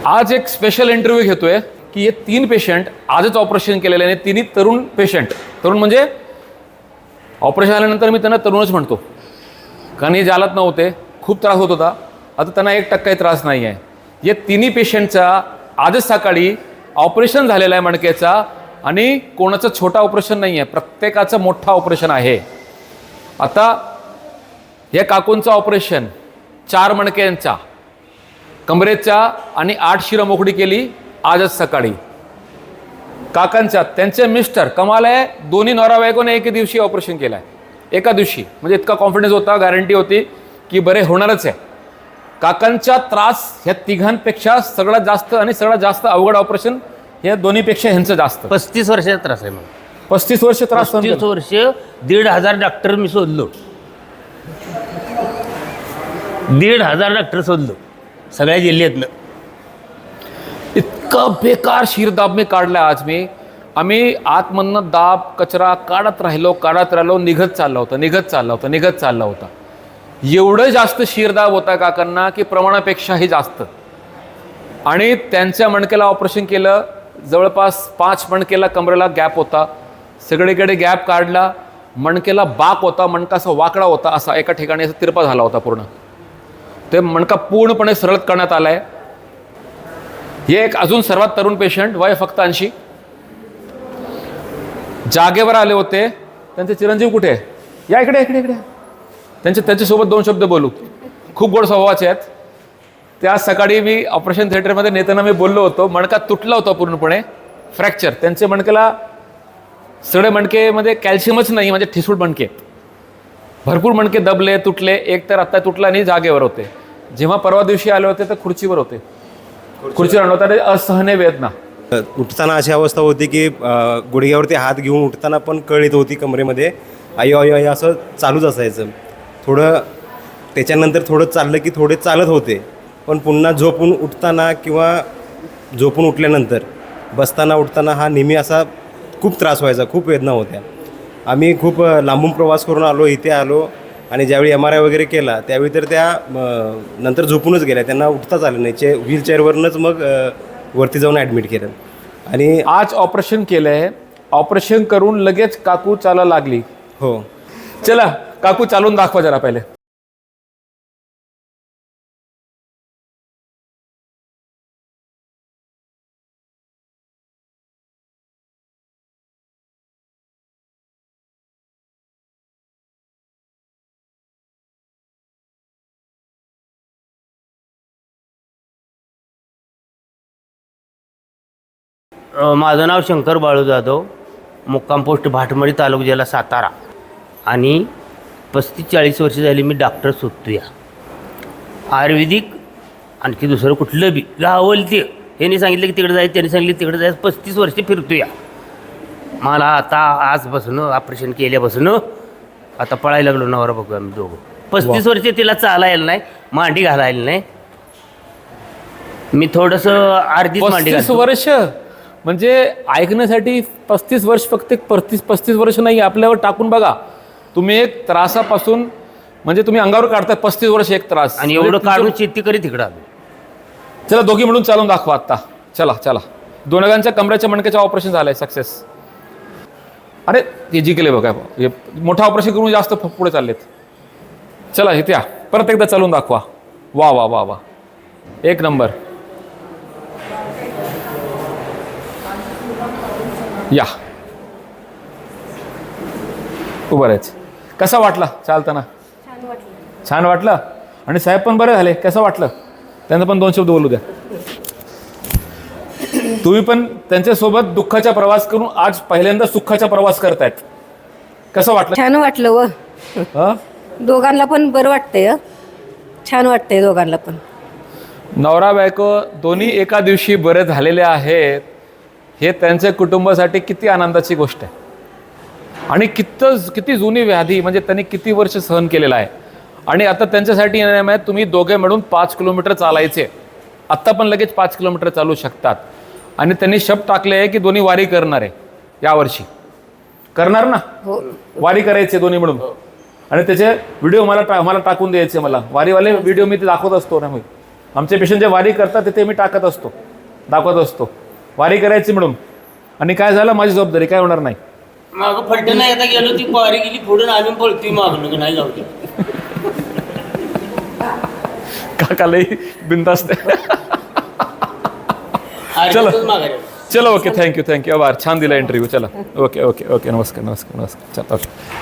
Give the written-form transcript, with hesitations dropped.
आज एक special interview घेतोय की हे 3 पेशंट आजच ऑपरेशन केलेले आणि तिन्ही तरुण पेशंट. तरुण म्हणजे ऑपरेशन झाल्यानंतर मी त्यांना तरुणच म्हणतो, कारण हे जालत नव्हते, खूप त्रास होत होता. आता त्यांना 1% त्रास नाही आहे. हे तिन्ही पेशंटचा आजच सकाळी ऑपरेशन झालेला आहे मणक्याचा, आणि कोणाचं छोटा ऑपरेशन नाही आहे, प्रत्येकाचं मोठं ऑपरेशन आहे. आता या काकूंचं ऑपरेशन 4 मणक्यांचा, कमरेचा आणि 8 शिरं मोकळी केली आजच सकाळी. काकांच्या त्यांचे मिस्टर कमाल आहे, दोन्ही नवरा बायकोने एके दिवशी ऑपरेशन केलं आहे, एका दिवशी. म्हणजे इतका कॉन्फिडन्स होता, गॅरंटी होती की बरे होणारच आहे. काकांचा त्रास ह्या तिघांपेक्षा सगळ्यात जास्त, आणि सगळ्यात जास्त अवघड ऑपरेशन या दोन्हीपेक्षा ह्यांचं जास्त. 35 वर्षाचा त्रास आहे. मग 35 वर्ष त्रास. 35 वर्ष 1,500 डॉक्टर मी शोधलो, 1,500 डॉक्टर शोधलो सगळ्या जिल्ह्यातनं. इतका बेकार शिरदाब मी काढला आज मी. आम्ही आतमधनं दाब कचरा काढत राहिलो, निघत चालला होता. एवढं जास्त शिरदाब होता काकांना की प्रमाणापेक्षाही जास्त. आणि त्यांच्या मणक्याला ऑपरेशन केलं, जवळपास 5 मणक्याला कमरेला गॅप होता, सगळीकडे गॅप काढला. मणक्याला बाक होता, मणका असा वाकडा होता, असा एका ठिकाणी असा तिरपा झाला होता पूर्ण. ते मणका पूर्णपणे सरळ करण्यात आला आहे. हे एक अजून सर्वात तरुण पेशंट, वय फक्त 80, जागेवर आले होते. त्यांचे चिरंजीव कुठे आहे? या इकडे. त्यांच्यासोबत 2 शब्द बोलू. खूप गोड स्वभावाचे आहेत. त्या सकाळी मी ऑपरेशन थिएटरमध्ये नेताना मी बोललो होतो, मणका तुटला होता पूर्णपणे, फ्रॅक्चर. त्यांचे मणक्याला सगळे मणकेमध्ये कॅल्शियमच नाही, म्हणजे ठिसूळ मणके, भरपूर मणके दबले, तुटले. एक तर आत्ता तुटला आणि जागेवर होते. जेव्हा परवा दिवशी आले होते तर खुर्चीवर होते, खुर्चीवर होता. असहनीय वेदना. उठताना अशी अवस्था होती की गुडघ्यावरती हात घेऊन उठताना पण कळ येत होती कमरेमध्ये, आई असं चालूच असायचं. थोडं त्याच्यानंतर थोडं चाललं की थोडे चालत होते, पण पुन्हा झोपून उठताना किंवा झोपून उठल्यानंतर बसताना उठताना हा नेहमी असा खूप त्रास व्हायचा, खूप वेदना होत्या. आम्ही खूप लांबून प्रवास करून आलो, इथे आलो, आणि ज्यावेळी MRI वगैरे केला त्यावेळी तर त्या नंतर झोपूनच गेल्या, त्यांना उठताच आलं नाही. व्हीलचेअरवरूनच मग वरती जाऊन ॲडमिट केलं. आणि आज ऑपरेशन केलं आहे. ऑपरेशन करून लगेच काकू चालायला लागली. हो, चला काकू चालून दाखवा जरा पहिले. माझं नाव शंकर बाळू जाधव, मुक्काम पोस्ट भाटमळी, तालुका जिल्हा सातारा. आणि 35-40 वर्ष झाली मी डॉक्टर शोधतोय. आयुर्वेदिक आणखी दुसरं कुठलं बी गावल ते, यांनी सांगितलं की तिकडे जायचं, त्यांनी सांगितलं तिकडे जायचं. 35 वर्ष फिरतोय. मला आता आजपासून ऑपरेशन केल्यापासून आता पळायला लागलो. नवरा बघू आम्ही दोघं. 35 वर्ष तिला चालायला नाही, मांडी घालायला नाही. मी थोडंसं अर्धीच मांडी 35 घालतो. वर्ष म्हणजे ऐकण्यासाठी 35 वर्ष, फक्त 35 वर्ष नाही. आपल्यावर टाकून बघा, तुम्ही एक त्रासापासून, म्हणजे तुम्ही अंगावर काढताय 35 वर्ष एक त्रास, आणि एवढं काढून शेती करी तिकडं आलो. चला दोघी म्हणून चालून दाखवा आत्ता. चला. दोघांच्या कमरेच्या मणक्याचं ऑपरेशन झालंय सक्सेस. अरे ते जिंकले बघा, हे मोठं ऑपरेशन करून जास्त पुढे चाललेत. चला इथे परत एकदा चालून दाखवा. वा, 1 नंबर. या उभं राहायचं. कसा वाटला चालताना? छान वाटलं. आणि साहेब पण बरे झाले, कसं वाटलं? त्यांना पण 2 शब्द बोलू द्या. तुम्ही पण त्यांच्यासोबत दुःखाचा प्रवास करून आज पहिल्यांदा सुखाचा प्रवास करतायत. कसं वाटलं? छान वाटलं व दोघांना पण बरं वाटतंय. छान वाटतंय दोघांना पण. नवरा बायको दोन्ही एका दिवशी बरे झालेले आहेत, हे त्यांच्या कुटुंबासाठी किती आनंदाची गोष्ट आहे. आणि किती जुनी व्याधी, म्हणजे त्यांनी किती वर्ष सहन केलेलं आहे. आणि आता त्यांच्यासाठी नियम आहे, तुम्ही दोघे मिळून 5 किलोमीटर चालायचे. आत्ता पण लगेच 5 किलोमीटर चालू शकतात. आणि त्यांनी शब्द टाकले आहे की दोन्ही वारी करणार आहे यावर्षी. करणार ना? वारी करायचे दोन्ही मिळून. आणि त्याचे व्हिडिओ मला टाकून द्यायचे. मला वारीवाले व्हिडिओ मी ते दाखवत असतो ना. मी आमचे पेशंट जे वारी करतात ते मी टाकत असतो, दाखवत असतो. वारी करायची म्हणून, आणि काय झालं माझी जबाबदारी, काय होणार नाही. मागं फड्डे नाही आता गेलो ती पारी गेली पुढून आम्ही पळतोय मागणं नाही जाऊ दे. काका लई बिनधास्त आहे. चलो. अर्ध्यातच माघारी आलो. चलो, ओके, थँक्यू आभार, छान दिला इंटरव्ह्यू. चला, ओके, नमस्कार. चला, ओके.